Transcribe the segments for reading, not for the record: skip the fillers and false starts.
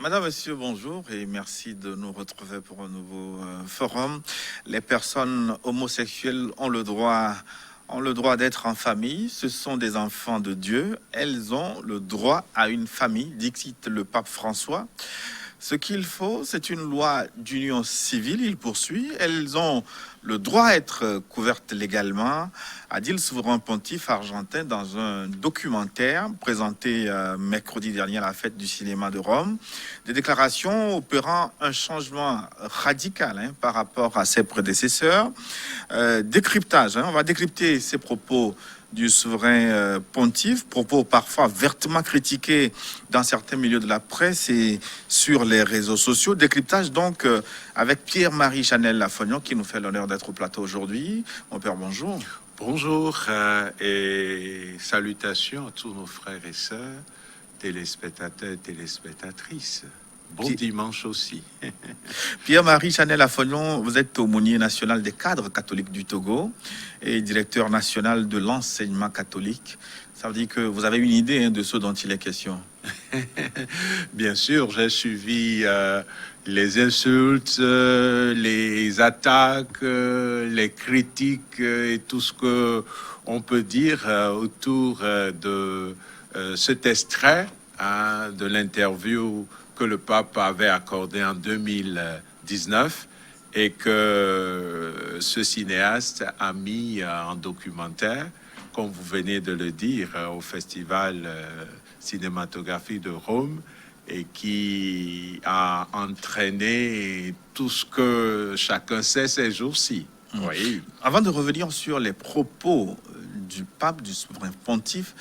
Madame, Monsieur, bonjour et merci de nous retrouver pour un nouveau forum. Les personnes homosexuelles ont le droit d'être en famille. Ce sont des enfants de Dieu. Elles ont le droit à une famille, dit le pape François. Ce qu'il faut, c'est une loi d'union civile, il poursuit. Elles ont le droit à être couvertes légalement, a dit le souverain pontife argentin dans un documentaire présenté mercredi dernier à la fête du cinéma de Rome. Des déclarations opérant un changement radical par rapport à ses prédécesseurs. Décryptage, on va décrypter ces propos du souverain pontife, propos parfois vertement critiqués dans certains milieux de la presse et sur les réseaux sociaux. Décryptage donc avec Pierre-Marie Chanel Lafognon qui nous fait l'honneur d'être au plateau aujourd'hui. Mon père, bonjour. Bonjour et salutations à tous nos frères et sœurs, téléspectateurs et téléspectatrices. Bon dimanche aussi. Pierre-Marie Chanel Lafognon, vous êtes aumônier national des cadres catholiques du Togo et directeur national de l'enseignement catholique. Ça veut dire que vous avez une idée de ce dont il est question. Bien sûr, j'ai suivi les insultes, les attaques, les critiques et tout ce que on peut dire autour de cet extrait de l'interview que le pape avait accordé en 2019 et que ce cinéaste a mis en documentaire, comme vous venez de le dire, au festival cinématographique de Rome, et qui a entraîné tout ce que chacun sait ces jours-ci. Oui. Avant de revenir sur les propos du pape, du souverain pontife,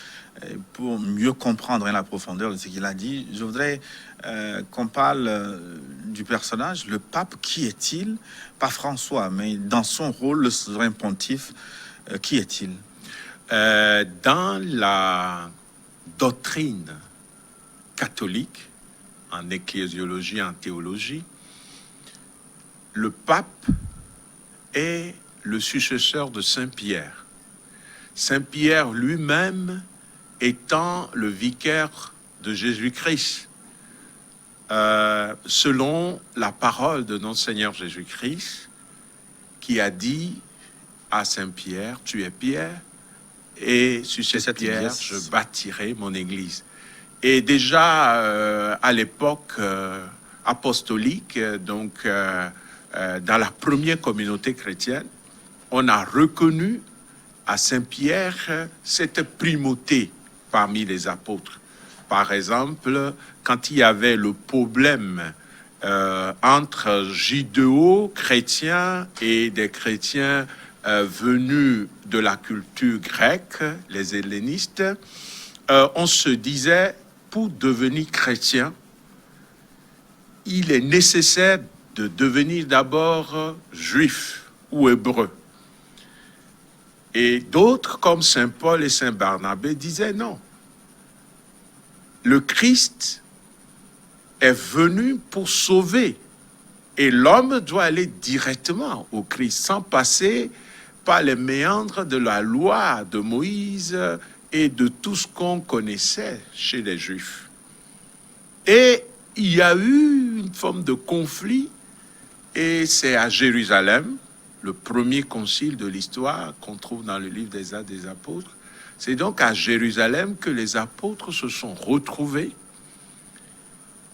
pour mieux comprendre la profondeur de ce qu'il a dit, je voudrais qu'on parle du personnage, le pape. Qui est-il? Pas François, mais dans son rôle, le souverain pontife, qui est-il? Dans la doctrine catholique, en ecclésiologie, en théologie, le pape est le successeur de Saint-Pierre. Saint-Pierre lui-même étant le vicaire de Jésus-Christ. Selon la parole de notre Seigneur Jésus-Christ, qui a dit à Saint-Pierre, tu es Pierre, et sur cette pierre, je bâtirai mon église. Et déjà à l'époque apostolique, donc dans la première communauté chrétienne, on a reconnu à Saint-Pierre cette primauté parmi les apôtres. Par exemple, quand il y avait le problème entre judéo-chrétiens et des chrétiens venus de la culture grecque, les hellénistes, on se disait, pour devenir chrétien, il est nécessaire de devenir d'abord juif ou hébreu. Et d'autres, comme Saint Paul et Saint Barnabé, disaient non. Le Christ est venu pour sauver. Et l'homme doit aller directement au Christ, sans passer par les méandres de la loi de Moïse et de tout ce qu'on connaissait chez les Juifs. Et il y a eu une forme de conflit, et c'est à Jérusalem, le premier concile de l'histoire qu'on trouve dans le livre des Actes des Apôtres. C'est donc à Jérusalem que les apôtres se sont retrouvés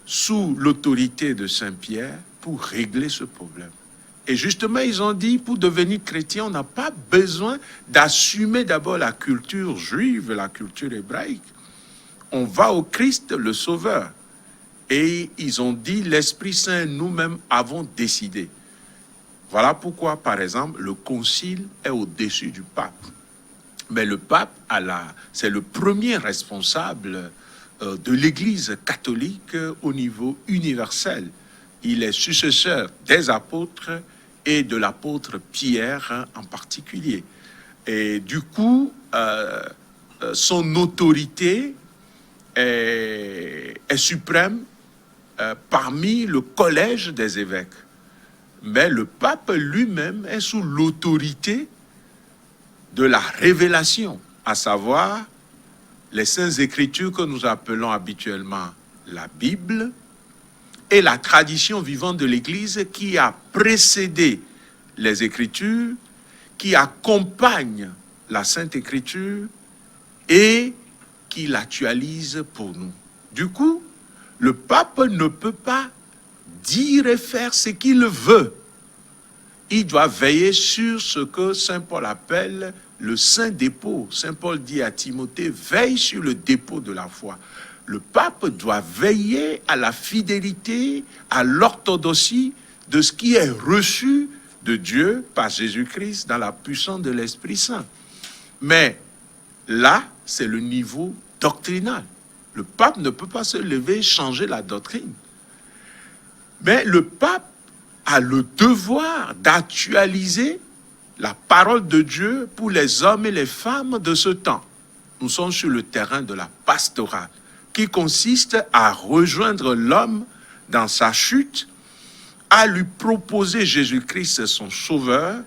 sous l'autorité de Saint-Pierre pour régler ce problème. Et justement, ils ont dit, pour devenir chrétien, on n'a pas besoin d'assumer d'abord la culture juive, la culture hébraïque. On va au Christ, le Sauveur. Et ils ont dit, l'Esprit Saint, nous-mêmes avons décidé. Voilà pourquoi, par exemple, le concile est au-dessus du pape. Mais le pape, c'est le premier responsable de l'Église catholique au niveau universel. Il est successeur des apôtres et de l'apôtre Pierre en particulier. Et du coup, son autorité est suprême parmi le collège des évêques. Mais le pape lui-même est sous l'autorité de la révélation, à savoir les saintes écritures que nous appelons habituellement la Bible, et la tradition vivante de l'Église qui a précédé les Écritures, qui accompagne la Sainte Écriture et qui l'actualise pour nous. Du coup, le pape ne peut pas dire et faire ce qu'il veut. Il doit veiller sur ce que Saint Paul appelle le saint dépôt. Saint Paul dit à Timothée, veille sur le dépôt de la foi. Le pape doit veiller à la fidélité, à l'orthodoxie de ce qui est reçu de Dieu par Jésus-Christ dans la puissance de l'Esprit Saint. Mais là, c'est le niveau doctrinal. Le pape ne peut pas se lever et changer la doctrine. Mais le pape a le devoir d'actualiser la parole de Dieu pour les hommes et les femmes de ce temps. Nous sommes sur le terrain de la pastorale, qui consiste à rejoindre l'homme dans sa chute, à lui proposer Jésus-Christ son sauveur,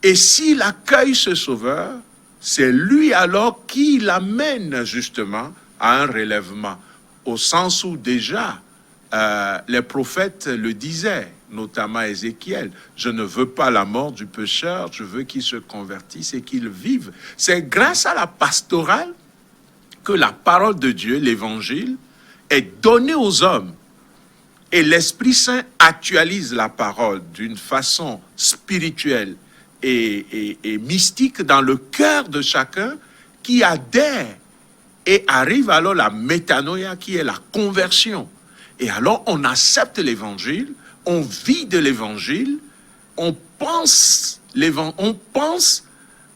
et s'il accueille ce sauveur, c'est lui alors qui l'amène justement à un relèvement, au sens où déjà les prophètes le disaient, notamment Ézéchiel, je ne veux pas la mort du pécheur, je veux qu'il se convertisse et qu'il vive. C'est grâce à la pastorale que la parole de Dieu, l'évangile, est donnée aux hommes. Et l'Esprit Saint actualise la parole d'une façon spirituelle et mystique dans le cœur de chacun qui adhère. Et arrive alors la métanoïa qui est la conversion. Et alors on accepte l'évangile, on vit de l'évangile, on pense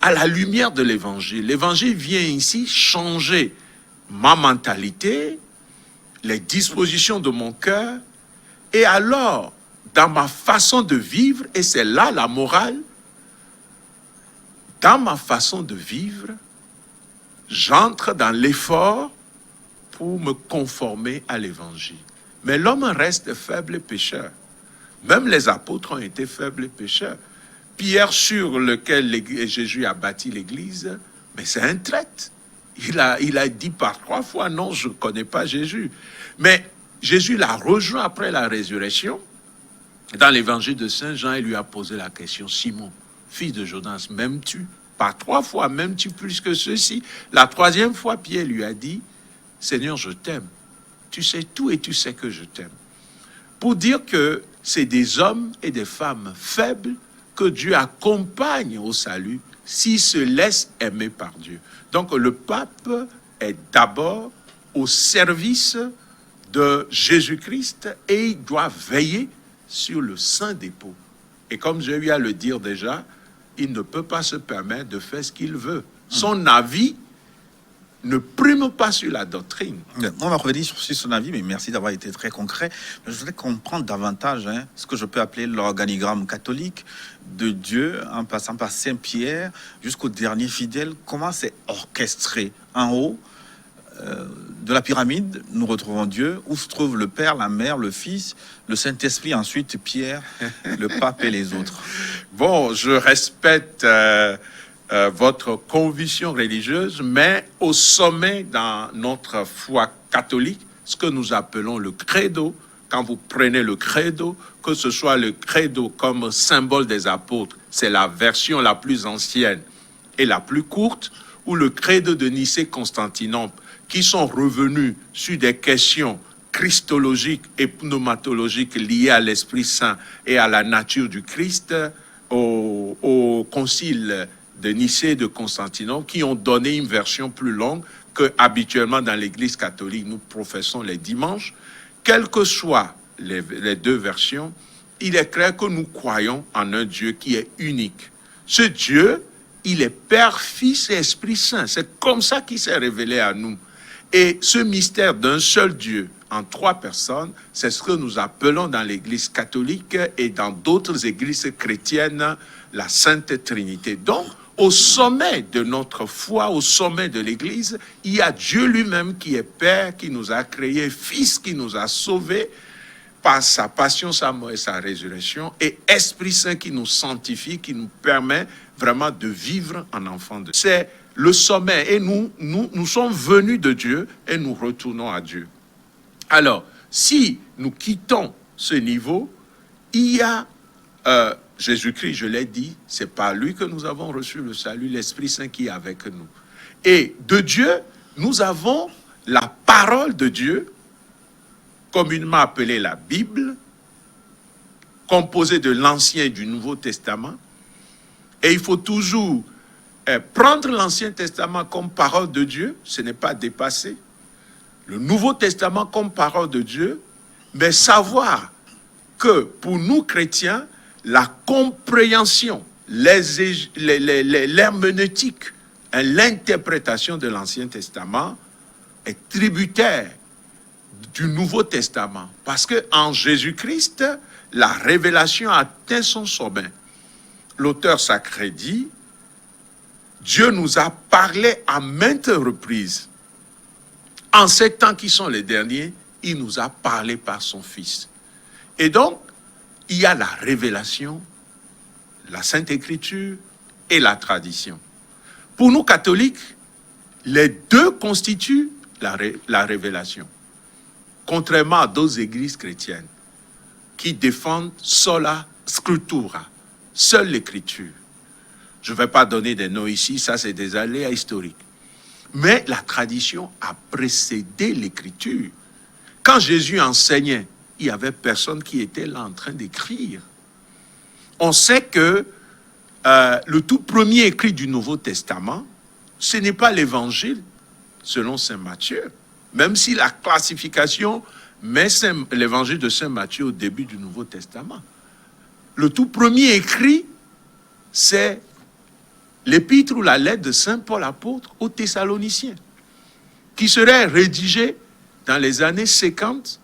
à la lumière de l'évangile. L'évangile vient ici changer ma mentalité, les dispositions de mon cœur, et alors, dans ma façon de vivre, et c'est là la morale, dans ma façon de vivre, j'entre dans l'effort pour me conformer à l'évangile. Mais l'homme reste faible et pécheur. Même les apôtres ont été faibles et pécheurs. Pierre, sur lequel Jésus a bâti l'église, mais c'est un traître. Il a dit par 3 fois, non, je ne connais pas Jésus. Mais Jésus l'a rejoint après la résurrection. Dans l'évangile de Saint Jean, il lui a posé la question, Simon, fils de Jonas, m'aimes-tu? Par 3 fois, m'aimes-tu plus que ceci? La 3e fois, Pierre lui a dit, Seigneur, je t'aime. Tu sais tout et tu sais que je t'aime. Pour dire que c'est des hommes et des femmes faibles que Dieu accompagne au salut s'ils se laissent aimer par Dieu. Donc le pape est d'abord au service de Jésus-Christ et il doit veiller sur le saint dépôt. Et comme j'ai eu à le dire déjà, il ne peut pas se permettre de faire ce qu'il veut. Son avis ne prime pas sur la doctrine. On va revenir sur son avis, mais merci d'avoir été très concret. Je voudrais comprendre davantage ce que je peux appeler l'organigramme catholique de Dieu, en passant par Saint-Pierre jusqu'au dernier fidèle. Comment c'est orchestré? En haut de la pyramide, nous retrouvons Dieu, où se trouve le Père, la Mère, le Fils, le Saint-Esprit, ensuite Pierre, le Pape et les autres. Bon, je respecte votre conviction religieuse, mais au sommet dans notre foi catholique, ce que nous appelons le credo, quand vous prenez le credo, que ce soit le credo comme symbole des apôtres, c'est la version la plus ancienne et la plus courte, ou le credo de Nicée-Constantinople, qui sont revenus sur des questions christologiques et pneumatologiques liées à l'Esprit Saint et à la nature du Christ, au concile de Nicée et de Constantinople, qui ont donné une version plus longue que habituellement dans l'Église catholique nous professons les dimanches. Quelles que soient les deux versions, il est clair que nous croyons en un Dieu qui est unique. Ce Dieu, il est Père, Fils et Esprit Saint. C'est comme ça qu'il s'est révélé à nous. Et ce mystère d'un seul Dieu en 3 personnes, c'est ce que nous appelons dans l'Église catholique et dans d'autres églises chrétiennes la Sainte Trinité. Donc, au sommet de notre foi, au sommet de l'Église, il y a Dieu lui-même qui est Père, qui nous a créés, Fils qui nous a sauvés par sa passion, sa mort et sa résurrection, et Esprit Saint qui nous sanctifie, qui nous permet vraiment de vivre en enfant de Dieu. C'est le sommet, et nous sommes venus de Dieu et nous retournons à Dieu. Alors, si nous quittons ce niveau, il y a Jésus-Christ, je l'ai dit, c'est par lui que nous avons reçu le salut, l'Esprit Saint qui est avec nous. Et de Dieu, nous avons la parole de Dieu, communément appelée la Bible, composée de l'Ancien et du Nouveau Testament. Et il faut toujours prendre l'Ancien Testament comme parole de Dieu, ce n'est pas dépassé. Le Nouveau Testament comme parole de Dieu, mais savoir que pour nous chrétiens, la compréhension, l'herméneutique, l'interprétation de l'Ancien Testament est tributaire du Nouveau Testament. Parce qu'en Jésus-Christ, la révélation a atteint son sommet. L'auteur sacré dit, Dieu nous a parlé à maintes reprises. En ces temps qui sont les derniers, il nous a parlé par son Fils. Et donc, il y a la révélation, la Sainte Écriture et la tradition. Pour nous catholiques, les deux constituent la révélation. Contrairement à d'autres églises chrétiennes qui défendent sola scriptura, seule l'écriture. Je ne vais pas donner des noms ici, ça c'est des aléas historiques. Mais la tradition a précédé l'écriture. Quand Jésus enseignait, il n'y avait personne qui était là en train d'écrire. On sait que le tout premier écrit du Nouveau Testament, ce n'est pas l'Évangile, selon saint Matthieu. Même si la classification met l'Évangile de saint Matthieu au début du Nouveau Testament. Le tout premier écrit, c'est l'épître ou la lettre de saint Paul apôtre aux Thessaloniciens, qui serait rédigée dans les années 50,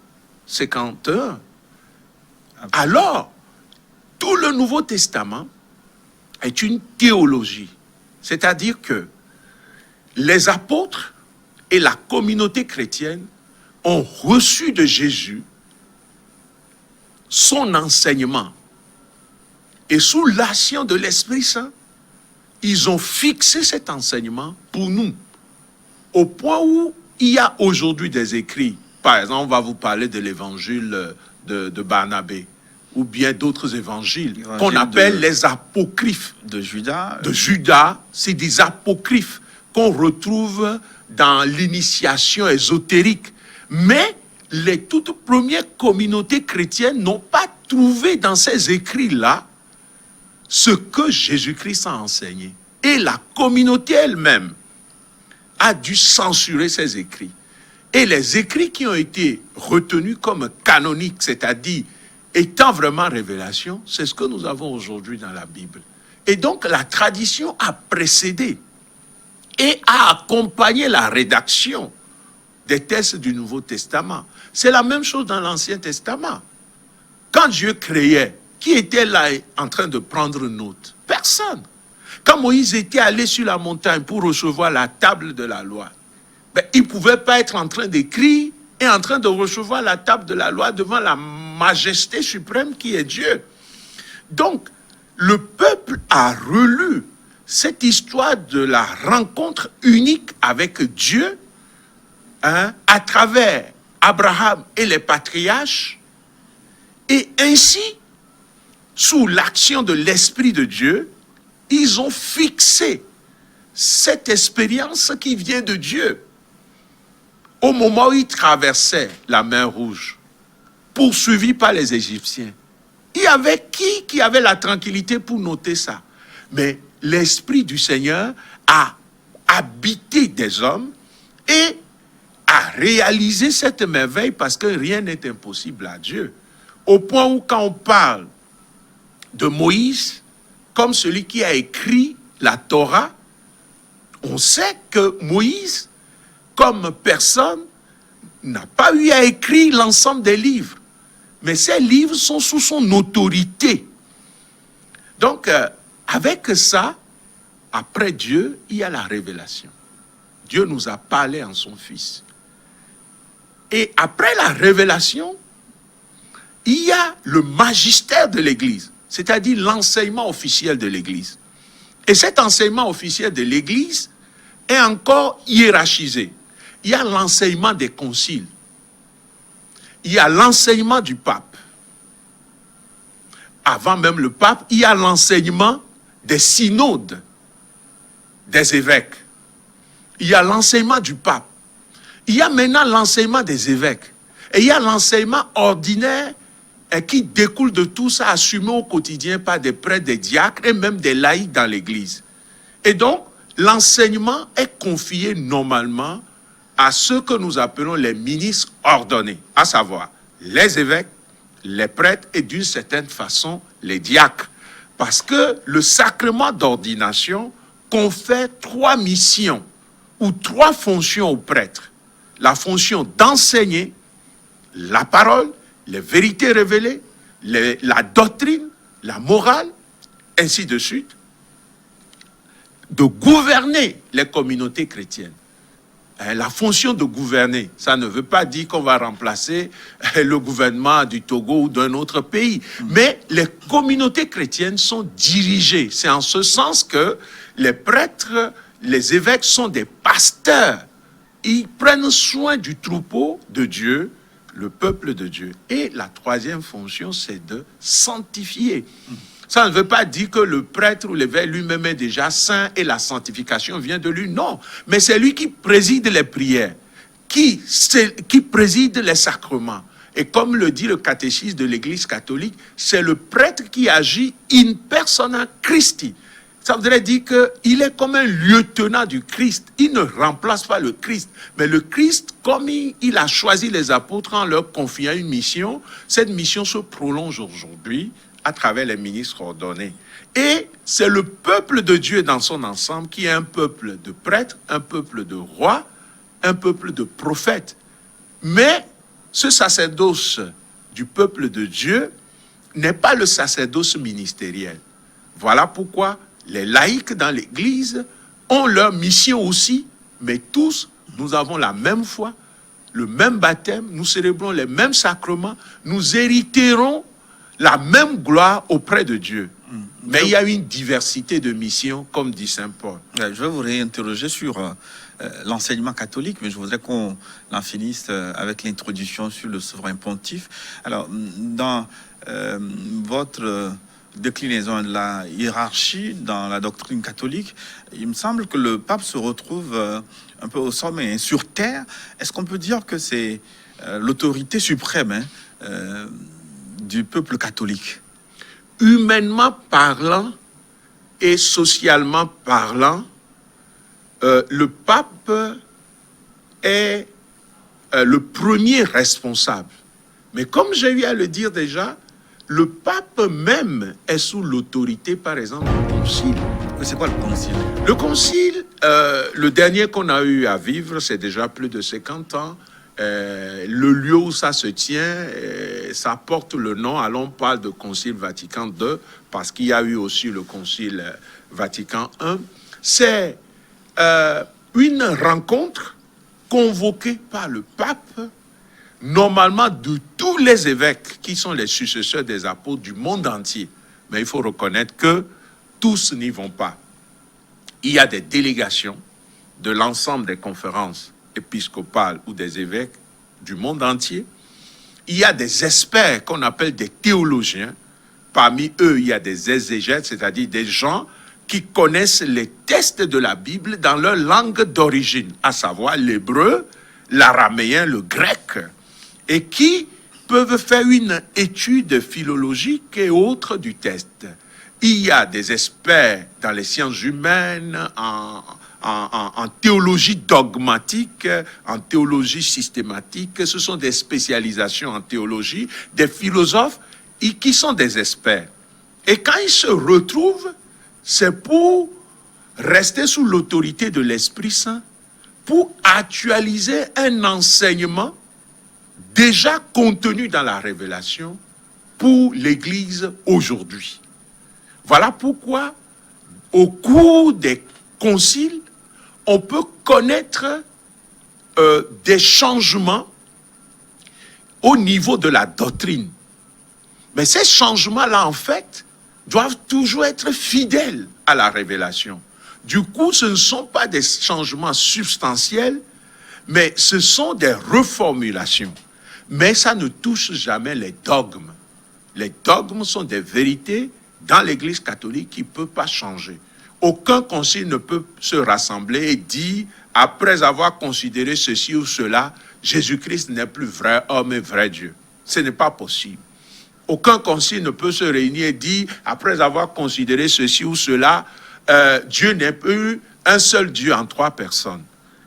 51. Alors, tout le Nouveau Testament est une théologie. C'est-à-dire que les apôtres et la communauté chrétienne ont reçu de Jésus son enseignement. Et sous l'action de l'Esprit Saint, ils ont fixé cet enseignement pour nous. Au point où il y a aujourd'hui des écrits. Par exemple, on va vous parler de l'évangile de Barnabé, ou bien d'autres évangiles qu'on appelle les apocryphes. De Judas. De Judas, c'est des apocryphes qu'on retrouve dans l'initiation ésotérique. Mais les toutes premières communautés chrétiennes n'ont pas trouvé dans ces écrits-là ce que Jésus-Christ a enseigné. Et la communauté elle-même a dû censurer ces écrits. Et les écrits qui ont été retenus comme canoniques, c'est-à-dire étant vraiment révélation, c'est ce que nous avons aujourd'hui dans la Bible. Et donc la tradition a précédé et a accompagné la rédaction des textes du Nouveau Testament. C'est la même chose dans l'Ancien Testament. Quand Dieu créait, qui était là en train de prendre note? Personne. Quand Moïse était allé sur la montagne pour recevoir la table de la loi, il ne pouvait pas être en train d'écrire et en train de recevoir la table de la loi devant la majesté suprême qui est Dieu. Donc, le peuple a relu cette histoire de la rencontre unique avec Dieu à travers Abraham et les patriarches, et ainsi, sous l'action de l'Esprit de Dieu, ils ont fixé cette expérience qui vient de Dieu. Au moment où ils traversaient la mer Rouge, poursuivis par les Égyptiens, il y avait qui avait la tranquillité pour noter ça? Mais l'Esprit du Seigneur a habité des hommes et a réalisé cette merveille parce que rien n'est impossible à Dieu. Au point où quand on parle de Moïse, comme celui qui a écrit la Torah, on sait que Moïse, comme personne, n'a pas eu à écrire l'ensemble des livres. Mais ces livres sont sous son autorité. Donc, avec ça, après Dieu, il y a la révélation. Dieu nous a parlé en son Fils. Et après la révélation, il y a le magistère de l'Église, c'est-à-dire l'enseignement officiel de l'Église. Et cet enseignement officiel de l'Église est encore hiérarchisé. Il y a l'enseignement des conciles. il y a l'enseignement du pape. Avant même le pape, il y a l'enseignement des synodes, des évêques. Il y a l'enseignement du pape. Il y a maintenant l'enseignement des évêques. Et il y a l'enseignement ordinaire qui découle de tout ça, assumé au quotidien par des prêtres, des diacres et même des laïcs dans l'Église. Et donc, l'enseignement est confié normalement à ceux que nous appelons les ministres ordonnés, à savoir les évêques, les prêtres et d'une certaine façon les diacres. Parce que le sacrement d'ordination confère 3 missions ou 3 fonctions aux prêtres. La fonction d'enseigner la parole, les vérités révélées, la doctrine, la morale, ainsi de suite, de gouverner les communautés chrétiennes. La fonction de gouverner, ça ne veut pas dire qu'on va remplacer le gouvernement du Togo ou d'un autre pays. Mais les communautés chrétiennes sont dirigées. C'est en ce sens que les prêtres, les évêques sont des pasteurs. Ils prennent soin du troupeau de Dieu, le peuple de Dieu. Et la 3e fonction, c'est de sanctifier. Ça ne veut pas dire que le prêtre ou l'évêque lui-même est déjà saint et la sanctification vient de lui. Non, mais c'est lui qui préside les prières, qui préside les sacrements. Et comme le dit le catéchisme de l'Église catholique, c'est le prêtre qui agit in persona Christi. Ça voudrait dire qu'il est comme un lieutenant du Christ. Il ne remplace pas le Christ. Mais le Christ, comme il a choisi les apôtres en leur confiant une mission, cette mission se prolonge aujourd'hui à travers les ministres ordonnés. Et c'est le peuple de Dieu dans son ensemble qui est un peuple de prêtres, un peuple de rois, un peuple de prophètes. Mais ce sacerdoce du peuple de Dieu n'est pas le sacerdoce ministériel. Voilà pourquoi les laïcs dans l'Église ont leur mission aussi, mais tous, nous avons la même foi, le même baptême, nous célébrons les mêmes sacrements, nous hériterons la même gloire auprès de Dieu. Mais il y a une diversité de missions, comme dit Saint Paul. Je vais vous réinterroger sur l'enseignement catholique, mais je voudrais qu'on en finisse avec l'introduction sur le souverain pontife. Alors, dans votre déclinaison de la hiérarchie dans la doctrine catholique, il me semble que le pape se retrouve un peu au sommet, sur terre. Est-ce qu'on peut dire que c'est l'autorité suprême du peuple catholique? Humainement parlant et socialement parlant, le pape est le premier responsable. Mais comme j'ai eu à le dire déjà, le pape même est sous l'autorité, par exemple, du concile. C'est quoi le concile? Le concile, le dernier qu'on a eu à vivre, c'est déjà plus de 50 ans. Le lieu où ça se tient, ça porte le nom, alors on parle de Concile Vatican II, parce qu'il y a eu aussi le Concile Vatican I. C'est une rencontre convoquée par le pape, normalement de tous les évêques qui sont les successeurs des apôtres du monde entier. Mais il faut reconnaître que tous n'y vont pas. Il y a des délégations de l'ensemble des conférences épiscopales ou des évêques du monde entier. Il y a des experts qu'on appelle des théologiens. Parmi eux, il y a des exégètes, c'est-à-dire des gens qui connaissent les textes de la Bible dans leur langue d'origine, à savoir l'hébreu, l'araméen, le grec, et qui peuvent faire une étude philologique et autre du texte. Il y a des experts dans les sciences humaines, en théologie dogmatique, en théologie systématique. Ce sont des spécialisations en théologie, des philosophes qui sont des experts. Et quand ils se retrouvent, c'est pour rester sous l'autorité de l'Esprit Saint, pour actualiser un enseignement déjà contenu dans la révélation pour l'Église aujourd'hui. Voilà pourquoi, au cours des conciles, on peut connaître des changements au niveau de la doctrine. Mais ces changements-là, en fait, doivent toujours être fidèles à la révélation. Du coup, ce ne sont pas des changements substantiels, mais ce sont des reformulations. mais ça ne touche jamais les dogmes. Les dogmes sont des vérités dans l'Église catholique qui ne peuvent pas changer. Aucun concile ne peut se rassembler et dire, après avoir considéré ceci ou cela, Jésus-Christ n'est plus vrai homme et vrai Dieu. Ce n'est pas possible. Aucun concile ne peut se réunir et dire, après avoir considéré ceci ou cela, Dieu n'est plus un seul Dieu en 3 personnes.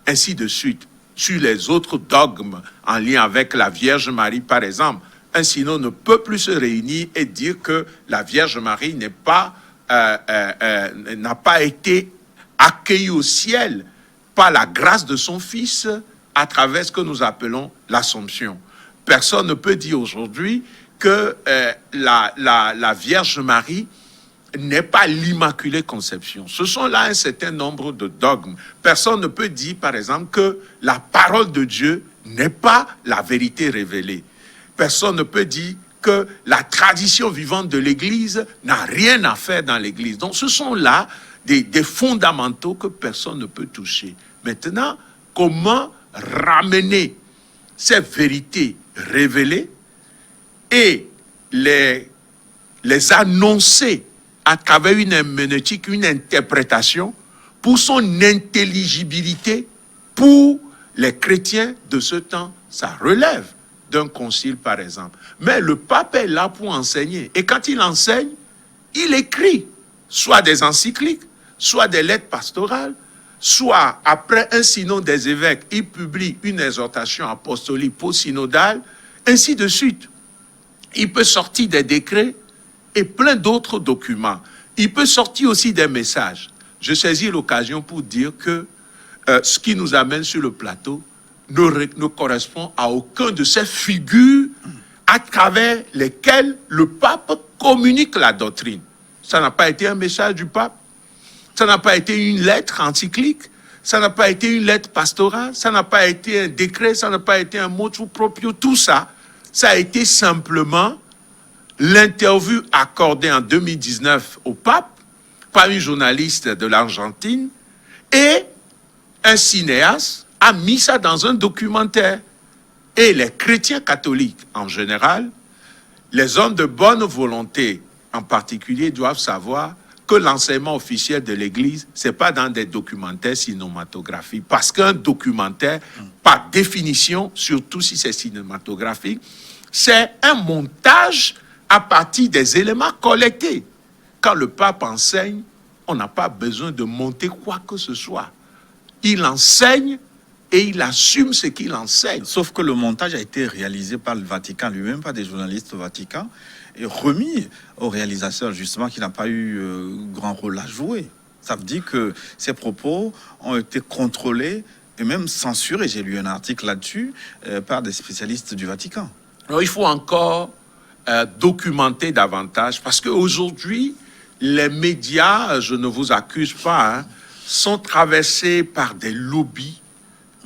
Ainsi de suite. Sur les autres dogmes en lien avec la Vierge Marie, par exemple, un synode ne peut plus se réunir et dire que la Vierge Marie n'a pas été accueillie au ciel par la grâce de son Fils à travers ce que nous appelons l'Assomption. Personne ne peut dire aujourd'hui que la Vierge Marie n'est pas l'Immaculée Conception. Ce sont là un certain nombre de dogmes. Personne ne peut dire, par exemple, que la parole de Dieu n'est pas la vérité révélée. Personne ne peut dire que la tradition vivante de l'Église n'a rien à faire dans l'Église. Donc ce sont là des fondamentaux que personne ne peut toucher. Maintenant, comment ramener ces vérités révélées et les annoncer à travers une herméneutique, une interprétation, pour son intelligibilité pour les chrétiens de ce temps. Ça relève d'un concile, par exemple. Mais le pape est là pour enseigner. Et quand il enseigne, il écrit soit des encycliques, soit des lettres pastorales, soit après un synode des évêques, il publie une exhortation apostolique post-synodale, ainsi de suite. Il peut sortir des décrets et plein d'autres documents. Il peut sortir aussi des messages. Je saisis l'occasion pour dire que ce qui nous amène sur le plateau ne correspond à aucun de ces figures à travers lesquelles le pape communique la doctrine. Ça n'a pas été un message du pape, ça n'a pas été une lettre encyclique, ça n'a pas été une lettre pastorale, ça n'a pas été un décret, ça n'a pas été un motu proprio, tout ça, ça a été simplement l'interview accordée en 2019 au pape par une journaliste de l'Argentine et un cinéaste a mis ça dans un documentaire. Et les chrétiens catholiques en général, les hommes de bonne volonté en particulier, doivent savoir que l'enseignement officiel de l'Église, c'est pas dans des documentaires cinématographiques. Parce qu'un documentaire, par définition, surtout si c'est cinématographique, c'est un montage à partir des éléments collectés. Quand le pape enseigne, on n'a pas besoin de monter quoi que ce soit. Il enseigne et il assume ce qu'il enseigne. Sauf que le montage a été réalisé par le Vatican lui-même, par des journalistes au Vatican, et remis au réalisateur, justement, qui n'a pas eu grand rôle à jouer. Ça veut dire que ces propos ont été contrôlés et même censurés, j'ai lu un article là-dessus, par des spécialistes du Vatican. Alors il faut encore documenter davantage, parce qu'aujourd'hui, les médias, je ne vous accuse pas, sont traversés par des lobbies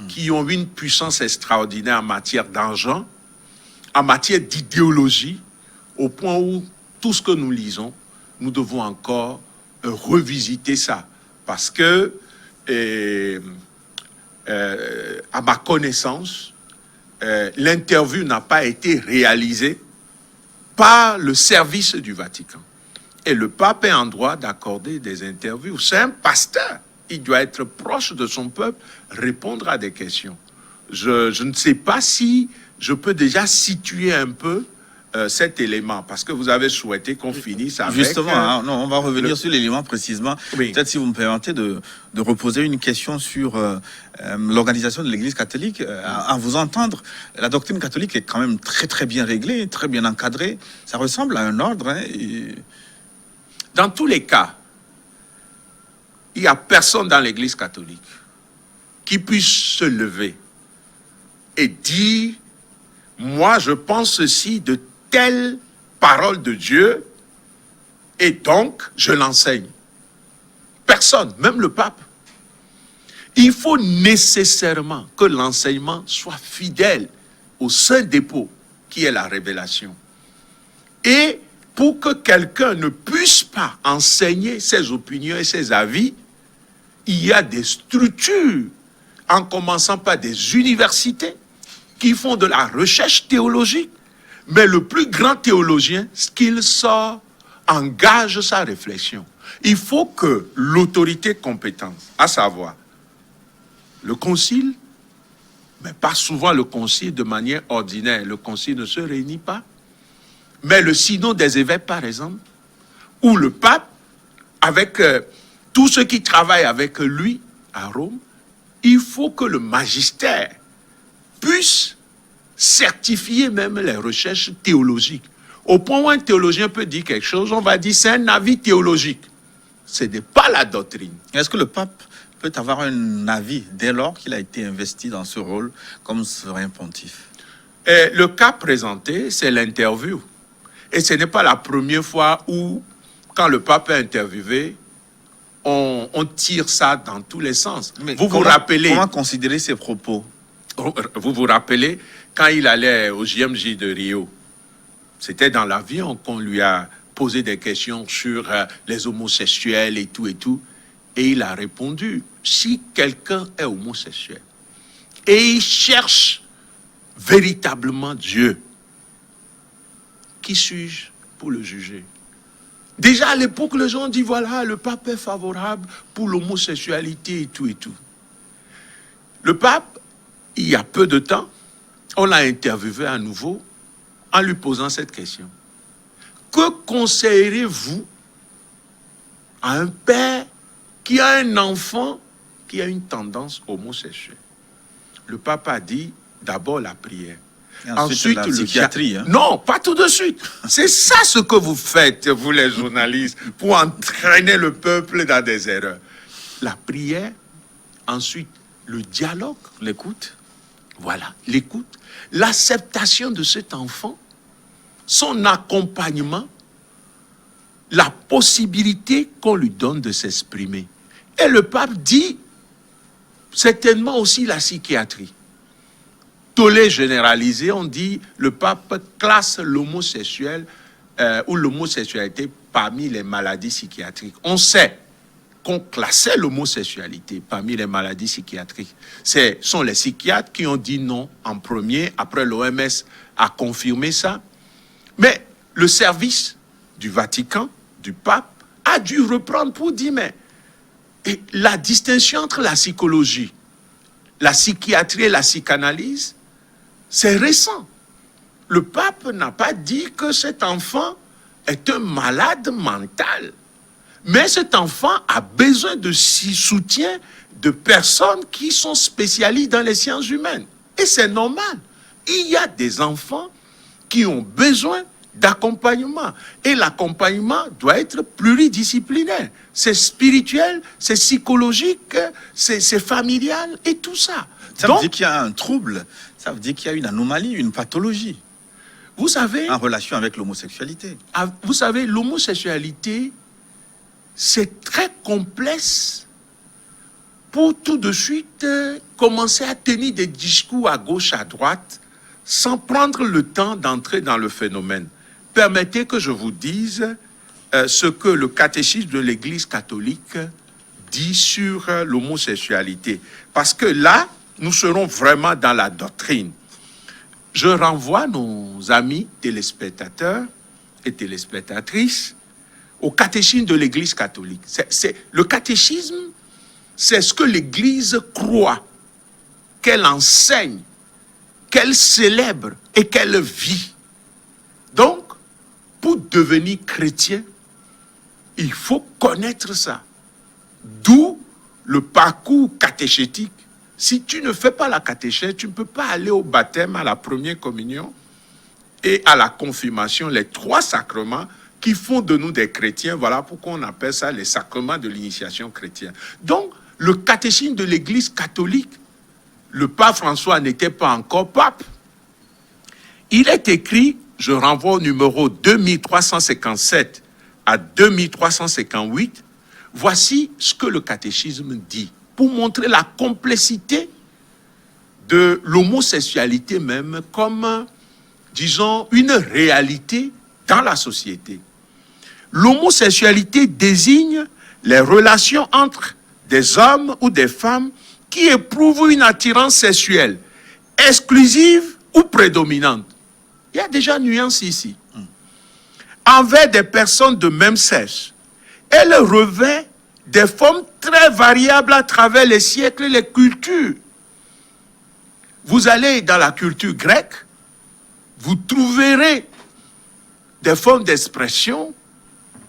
qui ont une puissance extraordinaire en matière d'argent, en matière d'idéologie, au point où tout ce que nous lisons, nous devons encore revisiter ça. Parce que, à ma connaissance, l'interview n'a pas été réalisée par le service du Vatican. Et le pape est en droit d'accorder des interviews. C'est un pasteur. Il doit être proche de son peuple, répondre à des questions. Je ne sais pas si je peux déjà situer un peu cet élément, parce que vous avez souhaité qu'on finisse avec... Justement, non, on va revenir sur l'élément précisément. Oui. Peut-être si vous me permettez de reposer une question sur l'organisation de l'Église catholique. À vous entendre, la doctrine catholique est quand même très très bien réglée, très bien encadrée. Ça ressemble à un ordre. Dans tous les cas, il n'y a personne dans l'Église catholique qui puisse se lever et dire « Moi, je pense ceci de telle parole de Dieu et donc je l'enseigne. » Personne, même le pape. Il faut nécessairement que l'enseignement soit fidèle au saint dépôt qui est la révélation. Et pour que quelqu'un ne puisse pas enseigner ses opinions et ses avis, il y a des structures, en commençant par des universités, qui font de la recherche théologique, mais le plus grand théologien, ce qu'il sort, engage sa réflexion. Il faut que l'autorité compétente, à savoir le concile, mais pas souvent le concile de manière ordinaire, le concile ne se réunit pas, mais le synode des évêques, par exemple, ou le pape, avec tous ceux qui travaillent avec lui à Rome, il faut que le magistère puisse certifier même les recherches théologiques. Au point où un théologien peut dire quelque chose, on va dire c'est un avis théologique. Ce n'est pas la doctrine. Est-ce que le pape peut avoir un avis dès lors qu'il a été investi dans ce rôle comme souverain pontife? Et le cas présenté, c'est l'interview. Et ce n'est pas la première fois où, quand le pape est interviewé, on tire ça dans tous les sens. Mais vous rappelez... Comment considérer ces propos? Vous vous rappelez, quand il allait au JMJ de Rio, c'était dans l'avion qu'on lui a posé des questions sur les homosexuels et tout, et il a répondu, si quelqu'un est homosexuel et il cherche véritablement Dieu, qui suis-je pour le juger? Déjà à l'époque, les gens disent, voilà, le pape est favorable pour l'homosexualité et tout. Le pape, il y a peu de temps, on l'a interviewé à nouveau en lui posant cette question. Que conseillerez-vous à un père qui a un enfant qui a une tendance homosexuelle? Le pape a dit d'abord la prière. Et ensuite la psychiatrie. Non, pas tout de suite. C'est ça ce que vous faites, vous les journalistes, pour entraîner le peuple dans des erreurs. La prière, ensuite le dialogue, l'écoute. Voilà, l'écoute, l'acceptation de cet enfant, son accompagnement, la possibilité qu'on lui donne de s'exprimer. Et le pape dit certainement aussi la psychiatrie. Tollé généralisé, on dit le pape classe l'homosexuel ou l'homosexualité parmi les maladies psychiatriques. On sait qu'on classait l'homosexualité parmi les maladies psychiatriques. Ce sont les psychiatres qui ont dit non en premier, après l'OMS a confirmé ça. Mais le service du Vatican, du pape, a dû reprendre pour dire, mais et la distinction entre la psychologie, la psychiatrie et la psychanalyse, c'est récent. Le pape n'a pas dit que cet enfant est un malade mental. Mais cet enfant a besoin de soutien de personnes qui sont spécialistes dans les sciences humaines. Et c'est normal. Il y a des enfants qui ont besoin d'accompagnement. Et l'accompagnement doit être pluridisciplinaire. C'est spirituel, c'est psychologique, c'est familial et tout ça. Ça veut dire qu'il y a un trouble, ça veut dire qu'il y a une anomalie, une pathologie. Vous savez... En relation avec l'homosexualité. Vous savez, l'homosexualité, c'est très complexe pour tout de suite commencer à tenir des discours à gauche, à droite, sans prendre le temps d'entrer dans le phénomène. Permettez que je vous dise ce que le catéchisme de l'Église catholique dit sur l'homosexualité. Parce que là, nous serons vraiment dans la doctrine. Je renvoie nos amis téléspectateurs et téléspectatrices au catéchisme de l'Église catholique. Le catéchisme, c'est ce que l'Église croit, qu'elle enseigne, qu'elle célèbre et qu'elle vit. Donc, pour devenir chrétien, il faut connaître ça. D'où le parcours catéchétique. Si tu ne fais pas la catéchèse, tu ne peux pas aller au baptême, à la première communion et à la confirmation, les 3 sacrements qui font de nous des chrétiens. Voilà pourquoi on appelle ça les sacrements de l'initiation chrétienne. Donc, le catéchisme de l'Église catholique, le pape François n'était pas encore pape. Il est écrit, je renvoie au numéro 2357 à 2358, voici ce que le catéchisme dit, pour montrer la complexité de l'homosexualité même comme, disons, une réalité dans la société. L'homosexualité désigne les relations entre des hommes ou des femmes qui éprouvent une attirance sexuelle exclusive ou prédominante. Il y a déjà nuance ici. Envers des personnes de même sexe, elle revêt des formes très variables à travers les siècles et les cultures. Vous allez dans la culture grecque, vous trouverez des formes d'expression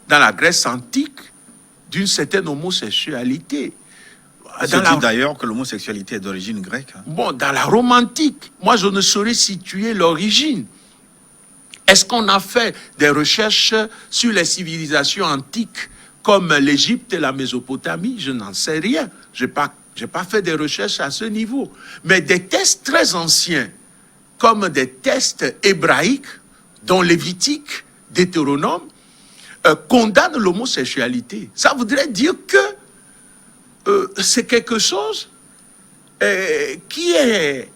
dans la Grèce antique d'une certaine homosexualité. Dit d'ailleurs que l'homosexualité est d'origine grecque. Bon, dans la Rome antique, moi je ne saurais situer l'origine. Est-ce qu'on a fait des recherches sur les civilisations antiques comme l'Égypte et la Mésopotamie? Je n'en sais rien. Je n'ai pas fait des recherches à ce niveau. Mais des textes très anciens, comme des textes hébraïques, dont Lévitique, Deutéronome, condamnent l'homosexualité. Ça voudrait dire que c'est quelque chose qui est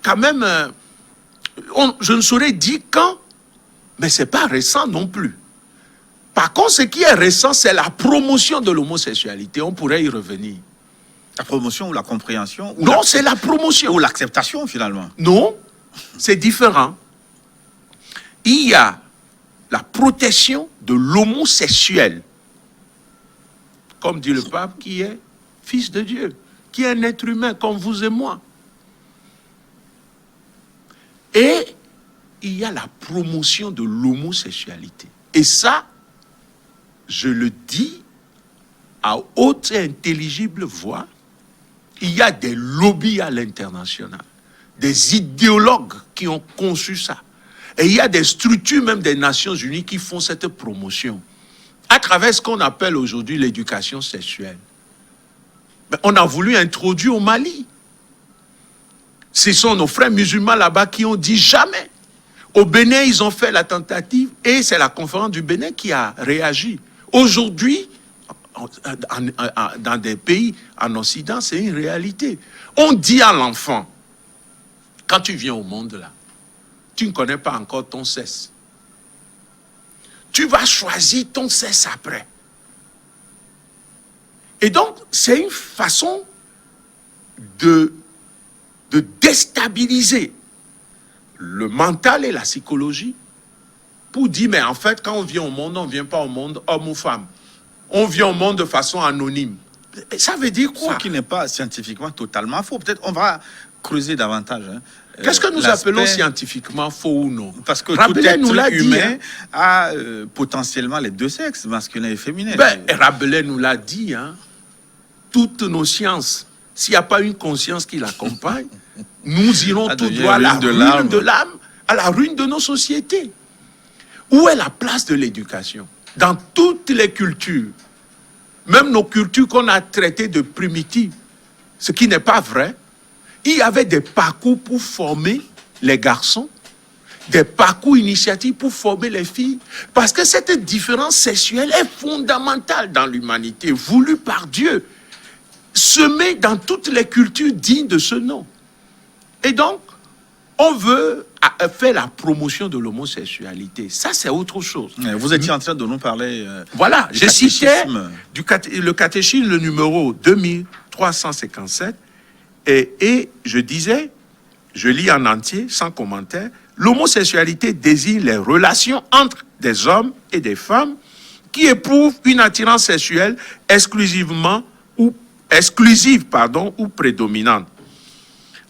quand même... je ne saurais dire quand, mais ce n'est pas récent non plus. Par contre, ce qui est récent, c'est la promotion de l'homosexualité. On pourrait y revenir. La promotion ou la compréhension ou non, c'est la promotion. Ou l'acceptation, finalement. Non, c'est différent. Il y a la protection de l'homosexuel, comme dit le pape, qui est fils de Dieu, qui est un être humain comme vous et moi. Et il y a la promotion de l'homosexualité. Et ça, je le dis à haute et intelligible voix, il y a des lobbies à l'international, des idéologues qui ont conçu ça. Et il y a des structures même des Nations Unies qui font cette promotion à travers ce qu'on appelle aujourd'hui l'éducation sexuelle. Mais on a voulu introduire au Mali. Ce sont nos frères musulmans là-bas qui ont dit jamais. Au Bénin, ils ont fait la tentative et c'est la conférence du Bénin qui a réagi. Aujourd'hui, dans des pays en Occident, c'est une réalité. On dit à l'enfant, quand tu viens au monde là, tu ne connais pas encore ton sexe. Tu vas choisir ton sexe après. Et donc, c'est une façon de déstabiliser le mental et la psychologie pour dire, mais en fait, quand on vient au monde, on ne vient pas au monde homme ou femme. On vient au monde de façon anonyme. Ça veut dire quoi? Ce qui n'est pas scientifiquement totalement faux. Peut-être on va creuser davantage. Hein. Qu'est-ce que nous appelons scientifiquement faux ou non? Parce que tout être humain a potentiellement les deux sexes, masculin et féminin. Rabelais nous l'a dit. Hein. Toutes nos sciences, s'il n'y a pas une conscience qui l'accompagne, nous irons tout droit à la ruine de l'âme, à la ruine de nos sociétés. Où est la place de l'éducation? Dans toutes les cultures, même nos cultures qu'on a traitées de primitives, ce qui n'est pas vrai, il y avait des parcours pour former les garçons, des parcours initiatiques pour former les filles, parce que cette différence sexuelle est fondamentale dans l'humanité, voulue par Dieu, semée dans toutes les cultures dignes de ce nom. Et donc, on veut faire la promotion de l'homosexualité. Ça, c'est autre chose. Vous étiez en train de nous parler voilà, j'ai cité le catéchisme, le numéro 2357, et je disais, je lis en entier, sans commentaire, l'homosexualité désigne les relations entre des hommes et des femmes qui éprouvent une attirance sexuelle exclusive ou prédominante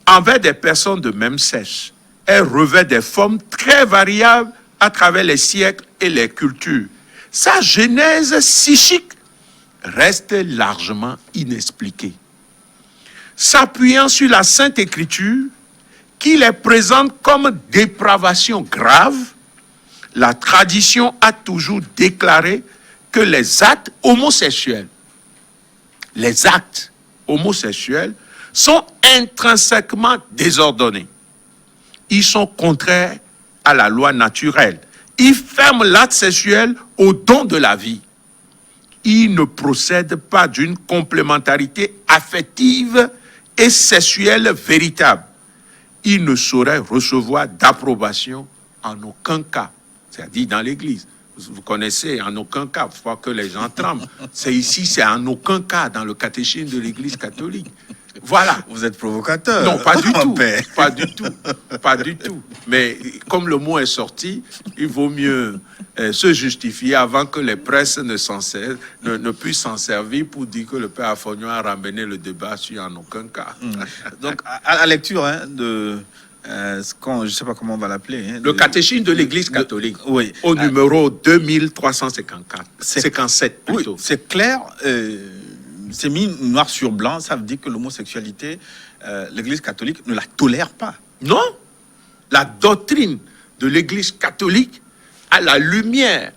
envers des personnes de même sexe. Elle revêt des formes très variables à travers les siècles et les cultures. Sa genèse psychique reste largement inexpliquée. S'appuyant sur la Sainte Écriture, qui les présente comme dépravation grave, la tradition a toujours déclaré que les actes homosexuels sont intrinsèquement désordonnés. Ils sont contraires à la loi naturelle. Ils ferment l'acte sexuel au don de la vie. Ils ne procèdent pas d'une complémentarité affective et sexuelle véritable. Ils ne sauraient recevoir d'approbation en aucun cas. C'est-à-dire dans l'Église. Vous connaissez, en aucun cas, il faut que les gens tremblent. C'est ici, c'est en aucun cas dans le catéchisme de l'Église catholique. Voilà. Vous êtes provocateur. Non, pas du tout. Père. Pas du tout. Pas du tout. Mais comme le mot est sorti, il vaut mieux se justifier avant que les presses ne puissent s'en servir pour dire que le père Afognon a ramené le débat sur en aucun cas. Donc, à la lecture de... je ne sais pas comment on va l'appeler. Le catéchisme de l'Église catholique, oui. Au numéro 2354, 57 plutôt. Oui, c'est clair, c'est mis noir sur blanc, ça veut dire que l'homosexualité, l'Église catholique ne la tolère pas. Non, la doctrine de l'Église catholique, à la lumière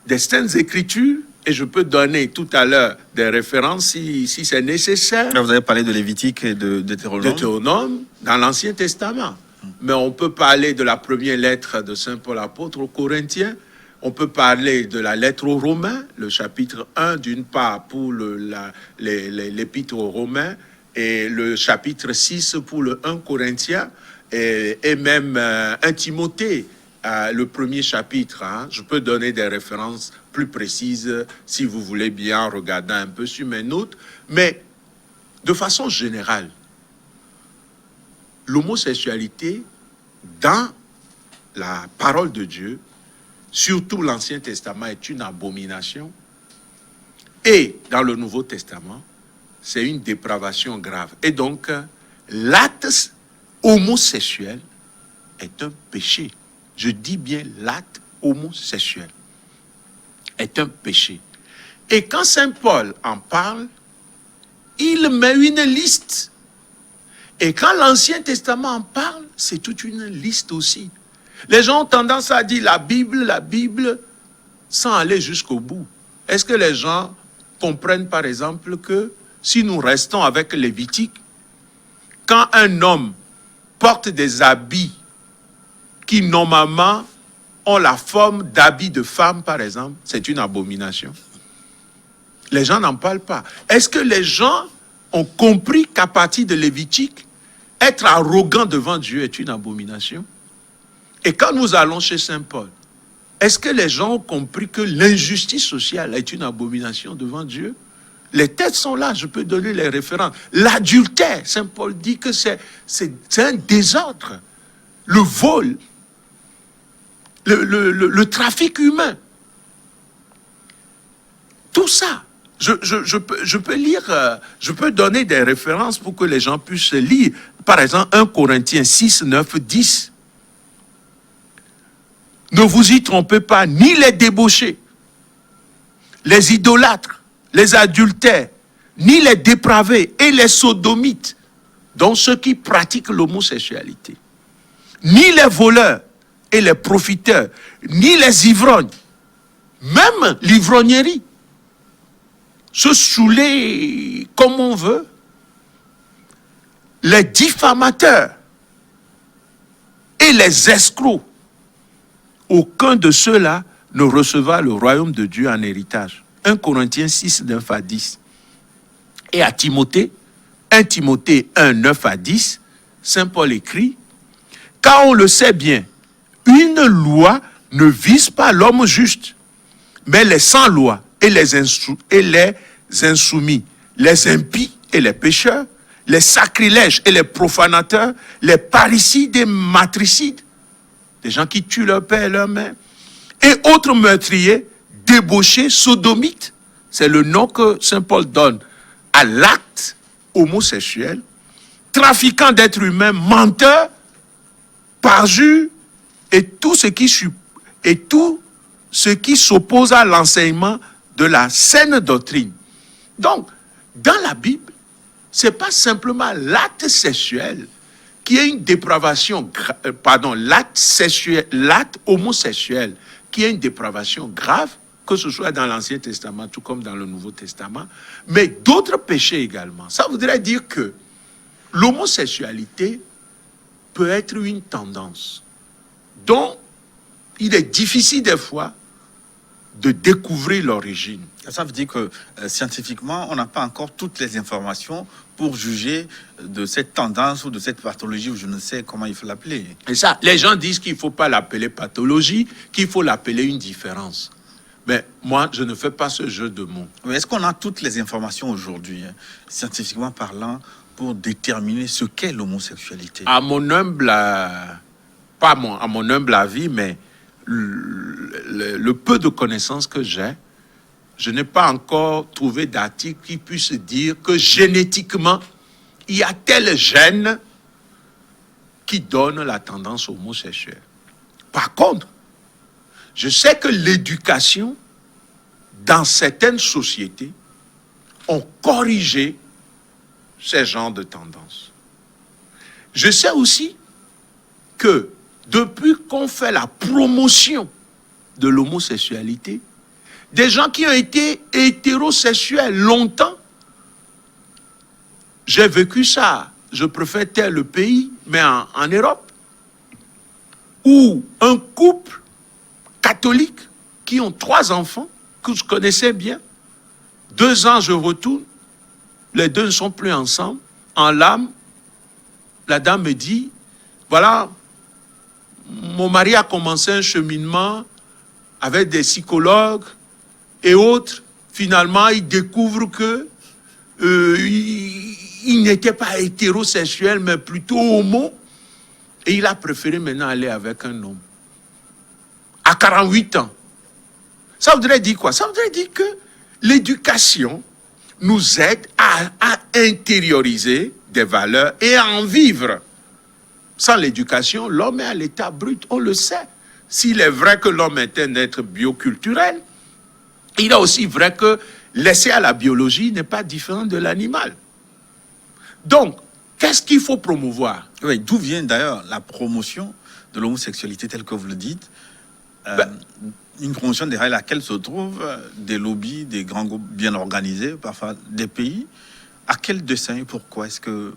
des Saintes Écritures, et je peux donner tout à l'heure des références si c'est nécessaire. Là, vous avez parlé de Lévitique et d'Hétéronome. Deutéronome dans l'Ancien Testament. Mais on peut parler de la première lettre de Saint Paul apôtre aux Corinthiens. On peut parler de la lettre aux Romains, le chapitre 1 d'une part pour l'épître aux Romains et le chapitre 6 pour le 1 Corinthiens et même 1 Timothée, le premier chapitre. Je peux donner des références plus précises si vous voulez bien regarder un peu sur mes notes. Mais de façon générale, l'homosexualité dans la parole de Dieu, surtout l'Ancien Testament, est une abomination. Et dans le Nouveau Testament, c'est une dépravation grave. Et donc, l'acte homosexuel est un péché. Je dis bien l'acte homosexuel est un péché. Et quand Saint Paul en parle, il met une liste. Et quand l'Ancien Testament en parle, c'est toute une liste aussi. Les gens ont tendance à dire la Bible, sans aller jusqu'au bout. Est-ce que les gens comprennent par exemple que si nous restons avec Lévitique, quand un homme porte des habits qui normalement ont la forme d'habits de femme par exemple, c'est une abomination. Les gens n'en parlent pas. Est-ce que les gens ont compris qu'à partir de Lévitique, être arrogant devant Dieu est une abomination? Et quand nous allons chez Saint Paul, est-ce que les gens ont compris que l'injustice sociale est une abomination devant Dieu? Les textes sont là, je peux donner les références. L'adultère, Saint Paul dit que c'est un désordre. Le vol, le trafic humain. Tout ça, je peux lire, je peux donner des références pour que les gens puissent lire. Par exemple, 1 Corinthiens 6, 9, 10. Ne vous y trompez pas, ni les débauchés, les idolâtres, les adultères, ni les dépravés et les sodomites, dont ceux qui pratiquent l'homosexualité, ni les voleurs et les profiteurs, ni les ivrognes, même l'ivrognerie, se saouler comme on veut, les diffamateurs et les escrocs, aucun de ceux-là ne recevra le royaume de Dieu en héritage. 1 Corinthiens 6, 9 à 10. Et à Timothée, 1 Timothée 1, 9 à 10, Saint Paul écrit, « Car on le sait bien, une loi ne vise pas l'homme juste, mais les sans-loi et les insoumis, les impies et les pécheurs, les sacrilèges et les profanateurs, les parricides et matricides, des gens qui tuent leur père et leur mère, et autres meurtriers, débauchés, sodomites. C'est le nom que Saint Paul donne à l'acte homosexuel, trafiquants d'êtres humains, menteurs, parjures, et tout ce qui s'oppose à l'enseignement de la saine doctrine. Donc, dans la Bible, ce n'est pas simplement l'acte sexuel qui est une dépravation, l'acte homosexuel qui est une dépravation grave, que ce soit dans l'Ancien Testament, tout comme dans le Nouveau Testament, mais d'autres péchés également. Ça voudrait dire que l'homosexualité peut être une tendance dont il est difficile des fois de découvrir l'origine. Ça veut dire que scientifiquement, on n'a pas encore toutes les informations pour juger de cette tendance ou de cette pathologie, ou je ne sais comment il faut l'appeler. Et ça, les gens disent qu'il ne faut pas l'appeler pathologie, qu'il faut l'appeler une différence. Mais moi, je ne fais pas ce jeu de mots. Est-ce qu'on a toutes les informations aujourd'hui, scientifiquement parlant, pour déterminer ce qu'est l'homosexualité? À mon humble, à mon humble avis, mais le peu de connaissances que j'ai, je n'ai pas encore trouvé d'article qui puisse dire que génétiquement, il y a tel gène qui donne la tendance homosexuelle. Par contre, je sais que l'éducation, dans certaines sociétés, ont corrigé ces genres de tendances. Je sais aussi que depuis qu'on fait la promotion de l'homosexualité, des gens qui ont été hétérosexuels longtemps, j'ai vécu ça, je préfère tel le pays, mais en Europe, où un couple catholique qui ont 3 enfants, que je connaissais bien, 2 ans je retourne, les 2 ne sont plus ensemble, en larmes, la dame me dit, voilà, mon mari a commencé un cheminement avec des psychologues et autres. Finalement, il découvre que il n'était pas hétérosexuel, mais plutôt homo. Et il a préféré maintenant aller avec un homme. À 48 ans. Ça voudrait dire quoi? Ça voudrait dire que l'éducation nous aide à intérioriser des valeurs et à en vivre. Sans l'éducation, l'homme est à l'état brut, on le sait. S'il est vrai que l'homme est un être bioculturel, il est aussi vrai que l'essai à la biologie n'est pas différent de l'animal. Donc, qu'est-ce qu'il faut promouvoir? Oui, d'où vient d'ailleurs la promotion de l'homosexualité telle que vous le dites? Une promotion derrière laquelle se trouvent des lobbies, des grands groupes bien organisés, parfois des pays. À quel dessein et pourquoi est-ce que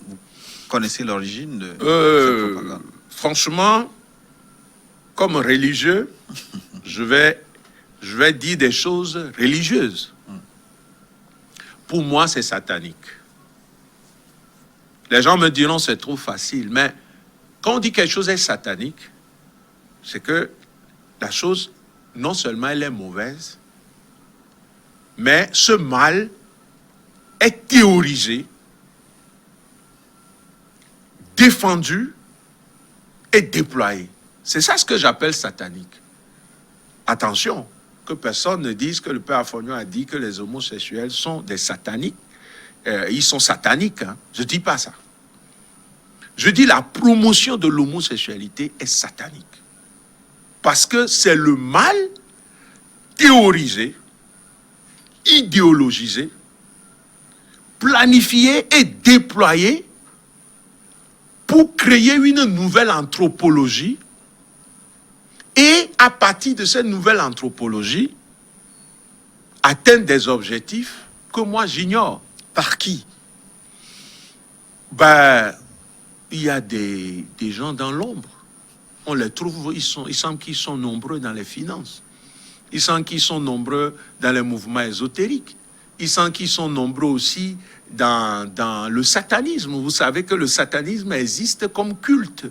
vous connaissez l'origine de cette propagande? Franchement, comme religieux, je vais dire des choses religieuses. Pour moi, c'est satanique. Les gens me diront c'est trop facile, mais quand on dit quelque chose est satanique, c'est que la chose, non seulement elle est mauvaise, mais ce mal est théorisé, défendu et déployé. C'est ça ce que j'appelle satanique. Attention, que personne ne dise que le père Affonio a dit que les homosexuels sont des sataniques. Ils sont sataniques, hein. Je ne dis pas ça. Je dis la promotion de l'homosexualité est satanique. Parce que c'est le mal théorisé, idéologisé, planifié et déployé pour créer une nouvelle anthropologie. Et à partir de cette nouvelle anthropologie, atteindre des objectifs que moi j'ignore. Par qui? Il y a des gens dans l'ombre. On les trouve, il semble qu'ils sont nombreux dans les finances. Il semble qu'ils sont nombreux dans les mouvements ésotériques. Il semble qu'ils sont nombreux aussi dans le satanisme. Vous savez que le satanisme existe comme culte.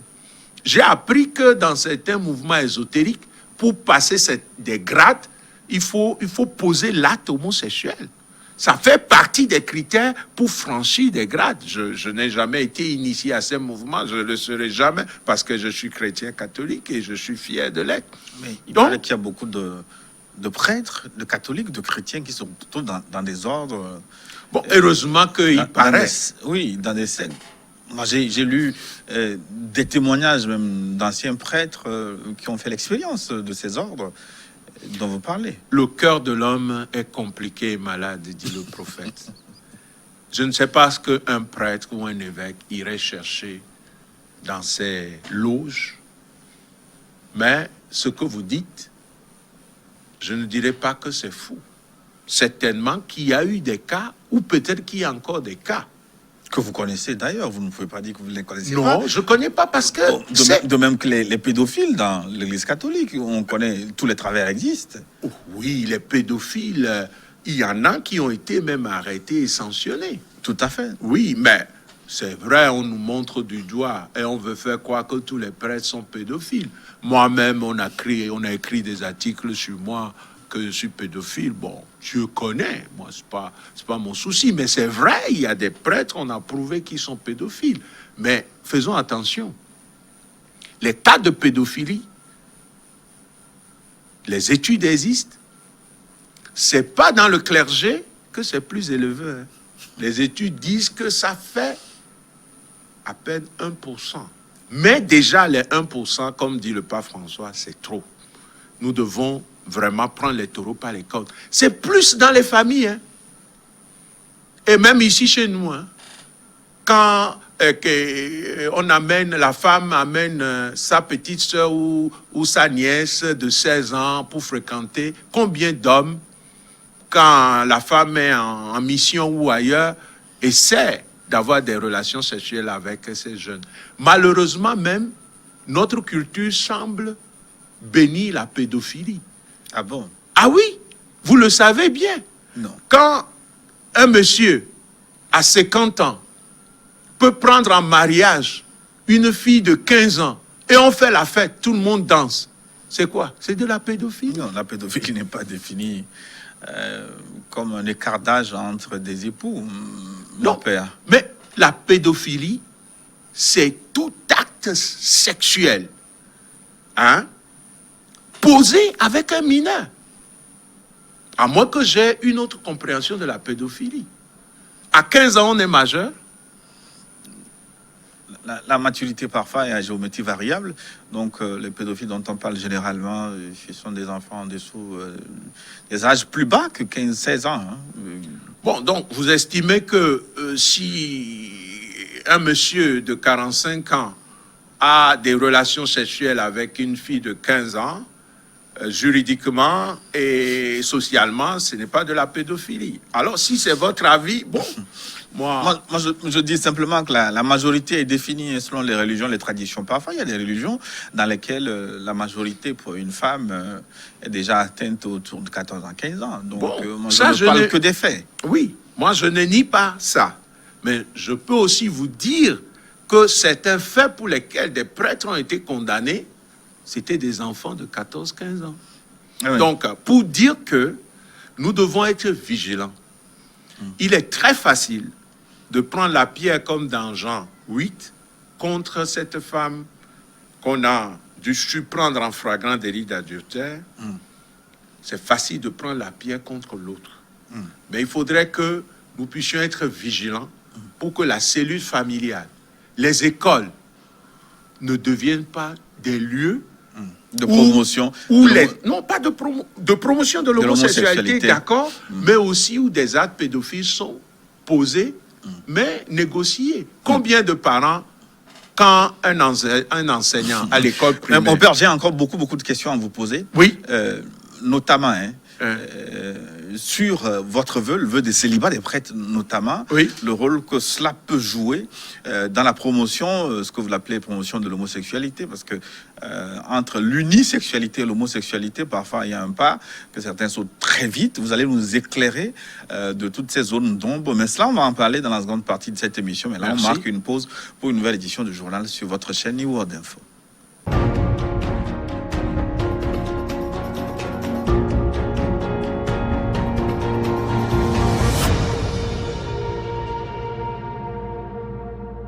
J'ai appris que dans certains mouvements ésotériques, pour passer des grades, il faut poser l'acte homosexuel. Ça fait partie des critères pour franchir des grades. Je n'ai jamais été initié à ces mouvements, je ne le serai jamais parce que je suis chrétien catholique et je suis fier de l'être. Mais il paraît qu'il y a beaucoup de prêtres, de catholiques, de chrétiens qui se retrouvent dans des ordres. Bon, heureusement qu'il paraît. Oui, dans des sectes. Moi, j'ai lu des témoignages même d'anciens prêtres qui ont fait l'expérience de ces ordres dont vous parlez. Le cœur de l'homme est compliqué et malade, dit le prophète. Je ne sais pas ce qu'un prêtre ou un évêque irait chercher dans ces loges, mais ce que vous dites, je ne dirais pas que c'est fou. Certainement qu'il y a eu des cas, ou peut-être qu'il y a encore des cas. Que vous connaissez d'ailleurs, vous ne pouvez pas dire que vous ne les connaissez pas. Non, je ne connais pas parce que... de même que les pédophiles dans l'église catholique, on connaît, tous les travers existent. Oui, les pédophiles, il y en a qui ont été même arrêtés et sanctionnés. Tout à fait. Oui, mais c'est vrai, on nous montre du doigt et on veut faire croire que tous les prêtres sont pédophiles. Moi-même, on a écrit des articles sur moi que je suis pédophile, bon, Dieu connaît, moi, c'est pas mon souci, mais c'est vrai, il y a des prêtres, on a prouvé qu'ils sont pédophiles. Mais faisons attention. Les cas de pédophilie, les études existent. C'est pas dans le clergé que c'est plus élevé. Hein. Les études disent que ça fait à peine 1%. Mais déjà, les 1%, comme dit le pape François, c'est trop. Nous devons vraiment prendre les taureaux par les cornes. C'est plus dans les familles. Hein. Et même ici chez nous. Hein. Quand la femme amène sa petite soeur ou sa nièce de 16 ans pour fréquenter, combien d'hommes, quand la femme est en mission ou ailleurs, essaie d'avoir des relations sexuelles avec ces jeunes. Malheureusement même, notre culture semble bénir la pédophilie. Ah bon? Ah oui, vous le savez bien. Non. Quand un monsieur à 50 ans peut prendre en mariage une fille de 15 ans et on fait la fête, tout le monde danse, c'est quoi? C'est de la pédophilie? Non, la pédophilie n'est pas définie comme un écart d'âge entre des époux, mon père. Mais la pédophilie, c'est tout acte sexuel, hein, posé avec un mineur. À moins que j'ai une autre compréhension de la pédophilie. À 15 ans, on est majeur. La maturité parfois est à géométrie variable. Donc, les pédophiles dont on parle généralement, ce sont des enfants en dessous des âges plus bas que 15-16 ans. Hein. Bon, donc, vous estimez que si un monsieur de 45 ans a des relations sexuelles avec une fille de 15 ans, juridiquement et socialement, ce n'est pas de la pédophilie. Alors, si c'est votre avis, bon... Moi je dis simplement que la majorité est définie selon les religions, les traditions. Parfois, il y a des religions dans lesquelles la majorité pour une femme est déjà atteinte autour de 14 ans, 15 ans. Donc, bon, moi, je ne parle que des faits. Oui, moi, je ne nie pas ça. Mais je peux aussi vous dire que certains faits pour lesquels des prêtres ont été condamnés, c'était des enfants de 14-15 ans. Ah oui. Donc, pour dire que nous devons être vigilants, il est très facile de prendre la pierre comme dans Jean 8 contre cette femme qu'on a dû surprendre en flagrant délit d'adultère. C'est facile de prendre la pierre contre l'autre. Mais il faudrait que nous puissions être vigilants pour que la cellule familiale, les écoles ne deviennent pas des lieux de promotion. Non, pas de promotion de l'homosexualité, d'accord, mais aussi où des actes pédophiles sont posés, mais négociés. Combien de parents, quand un enseignant à l'école primaire... Mon père, j'ai encore beaucoup de questions à vous poser. Oui. Notamment, sur votre vœu, le vœu des célibats, des prêtres notamment, oui, le rôle que cela peut jouer dans la promotion, ce que vous l'appelez promotion de l'homosexualité, parce que entre l'unisexualité et l'homosexualité, parfois il y a un pas que certains sautent très vite. Vous allez nous éclairer de toutes ces zones d'ombre, mais cela on va en parler dans la seconde partie de cette émission. Mais là, merci. On marque une pause pour une nouvelle édition du journal sur votre chaîne New World Info.